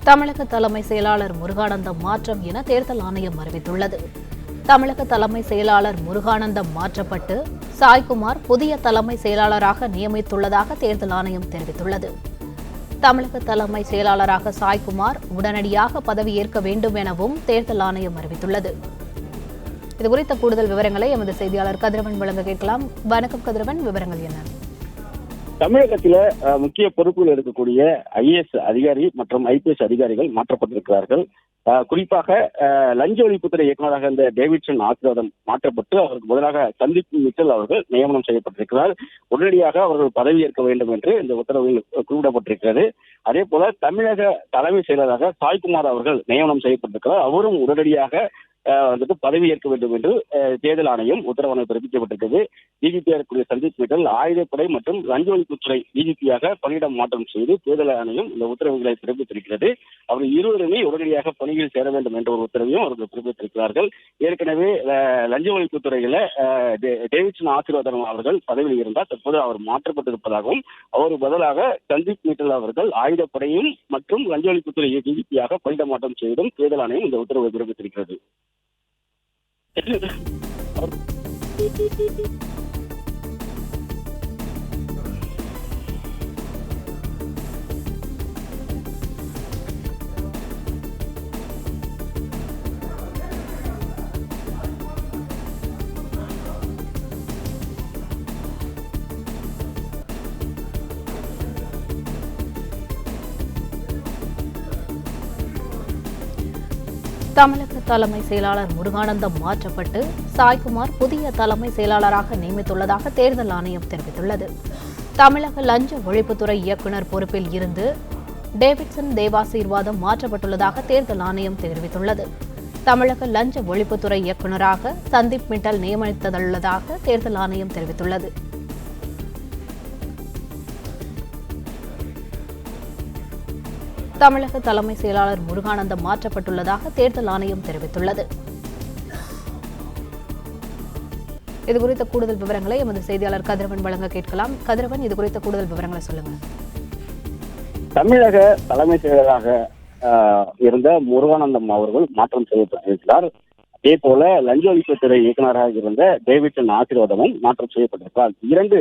தமிழக தலைமை செயலாளர் முருகானந்தம் மாற்றம் என தேர்தல் ஆணையம் அறிவித்துள்ளது. தமிழக தலைமை செயலாளர் முருகானந்தம் மாற்றப்பட்டு சாய்குமார் புதிய தலைமை செயலாளராக நியமித்துள்ளதாக தேர்தல் ஆணையம் தெரிவித்துள்ளது. தமிழக தலைமை செயலாளராக சாய்குமார் உடனடியாக பதவியேற்க வேண்டும் எனவும் தேர்தல் ஆணையம் அறிவித்துள்ளது. இதுகுறித்த கூடுதல் விவரங்களை எமது செய்தியாளர் கதிரவன் வழங்க கேட்கலாம். வணக்கம் கதிரவன், விவரங்கள் என்ன? தமிழகத்தில முக்கிய பொறுப்புகள் இருக்கக்கூடிய ஐஏஎஸ் அதிகாரி மற்றும் ஐபிஎஸ் அதிகாரிகள் மாற்றப்பட்டிருக்கிறார்கள். குறிப்பாக லஞ்ச ஒழிப்புத்துறை இயக்குநராக இருந்த டேவிட்சன் ஆசீர்வாதம் மாற்றப்பட்டு அவருக்கு பதிலாக சந்தீப் மிட்டல் அவர்கள் நியமனம் செய்யப்பட்டிருக்கிறார். உடனடியாக அவர்கள் பதவியேற்க வேண்டும் என்று இந்த உத்தரவில் குறிப்பிடப்பட்டிருக்கிறது. அதே போல தமிழக தலைமை செயலராக சாய்குமார் அவர்கள் நியமனம் செய்யப்பட்டிருக்கிறார். அவரும் உடனடியாக பதவியேற்க வேண்டும் என்று தேர்தல் ஆணையம் உத்தரவாணை பிறப்பிக்கப்பட்டிருக்கிறது. டிஜிபியாக இருக்கக்கூடிய சந்தீப் மிட்டல் ஆயுதப்படை மற்றும் லஞ்ச ஒழிப்புத்துறை டிஜிபியாக பணியிடம் மாற்றம் செய்து தேர்தல் ஆணையம் இந்த உத்தரவுகளை பிறப்பித்திருக்கிறது. அவர்கள் இருவருமே உடனடியாக பணியில் சேர வேண்டும் என்ற ஒரு உத்தரவையும் அவர்கள் பிறப்பித்திருக்கிறார்கள். ஏற்கனவே லஞ்ச ஒழிப்புத்துறையில டேவிட்சன் ஆசீர்வாதம் அவர்கள் பதவியில் இருந்தால் தற்போது அவர் மாற்றப்பட்டிருப்பதாகவும் அவர் பதிலாக சந்தீப் மிட்டல் அவர்கள் ஆயுதப்படையும் மற்றும் லஞ்ச ஒழிப்புத்துறை டிஜிபியாக பணியிடம் மாற்றம் செய்தும் தேர்தல் ஆணையம் இந்த உத்தரவை பிறப்பித்திருக்கிறது. தமிழக தலைமை செயலாளர் முருகானந்தம் மாற்றப்பட்டு சாய்குமார் புதிய தலைமை செயலாளராக நியமித்துள்ளதாக தேர்தல் ஆணையம் தெரிவித்துள்ளது. தமிழக லஞ்ச ஒழிப்புத்துறை இயக்குநர் பொறுப்பில் இருந்து டேவிட்சன் தேவாசீர்வாதம் மாற்றப்பட்டுள்ளதாக தேர்தல் ஆணையம் தெரிவித்துள்ளது. தமிழக லஞ்ச ஒழிப்புத்துறை இயக்குநராக சந்தீப் மிட்டல் நியமித்துள்ளதாக தேர்தல் ஆணையம் தெரிவித்துள்ளது. தமிழக தலைமை செயலாளர் முருகானந்தம் மாற்றப்பட்டுள்ளதாக தேர்தல் ஆணையம் தெரிவித்துள்ளது. இதுகுறித்த கூடுதல் விவரங்களை எமது செய்தியாளர் கதிரவன் வழங்க கேட்கலாம். கதிரவன், இதுகுறித்த கூடுதல் விவரங்களை சொல்லுங்க. தமிழக தலைமை செயலராக இருந்த முருகானந்தம் அவர்கள் மாற்றம் செய்யப்பட்டிருக்கிறார். அதே போல லஞ்ச ஒழிப்புத்துறை இயக்குநராக இருந்த டேவிட்சன் ஆசீர்வாதமும் மாற்றம் செய்யப்பட்டிருக்கிறார். இரண்டு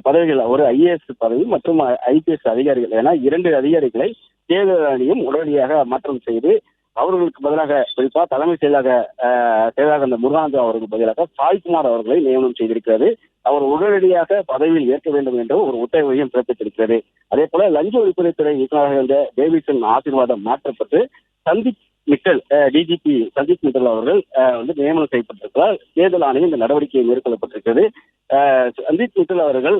பதவிகள், ஒரு ஐஏஎஸ் பதவி மற்றும் ஐபிஎஸ் அதிகாரிகள் என இரண்டு அதிகாரிகளை தேர்தல் ஆணையம் உடனடியாக மாற்றம் செய்து அவர்களுக்கு பதிலாக குறிப்பாக தலைமை செயலாளராக அந்த முருகானந்தம் அவர்களுக்கு பதிலாக சாய்குமார் அவர்களை நியமனம் செய்திருக்கிறது. அவர் உடனடியாக பதவியில் ஏற்க வேண்டும் என்ற ஒரு உத்தரவையும் பிறப்பித்திருக்கிறது. அதே போல லஞ்ச ஒழிப்புத்துறை இயக்குநராக இருந்த டேவிட்சன் ஆசீர்வாதம் மாற்றப்பட்டு சந்தீப் மிட்டல் டிஜிபி சந்தீப் மிட்டல் அவர்கள் நியமனம் செய்யப்பட்டிருக்கிறார். தேர்தல் ஆணையம் இந்த நடவடிக்கை மேற்கொள்ளப்பட்டிருக்கிறது. சந்தீப் மிட்டல் அவர்கள்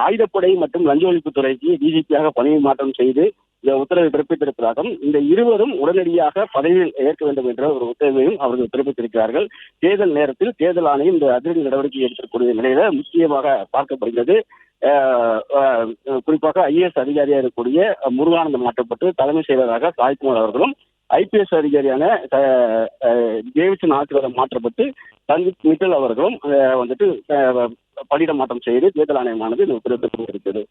ஆயுதப்படை மற்றும் லஞ்ச ஒழிப்புத்துறைக்கு டிஜிபியாக பணியை மாற்றம் செய்து இந்த உத்தரவை பிறப்பித்திருப்பதாகவும் இந்த இருவரும் உடனடியாக பதவியில் ஏற்க வேண்டும் என்ற ஒரு உத்தரவையும் அவர்கள் பிறப்பித்திருக்கிறார்கள். தேர்தல் நேரத்தில் தேர்தல் ஆணையம் இந்த அதிரடி நடவடிக்கை எடுக்கக்கூடிய நிலையில முக்கியமாக பார்க்கப்படுகிறது. குறிப்பாக ஐஏஎஸ் அதிகாரியாக இருக்கக்கூடிய முருகானந்தம் மாற்றப்பட்டு தலைமை செயலராக சாய்குமார் அவர்களும் ஐபிஎஸ் அதிகாரியான டேவிட்சன் ஆசீர்வாதம் மாற்றப்பட்டு சந்தீப் மிட்டல் அவர்களும் பணியிட மாற்றம் செய்து தேர்தல் ஆணையமானது இந்த உத்தரவு இருக்கிறது.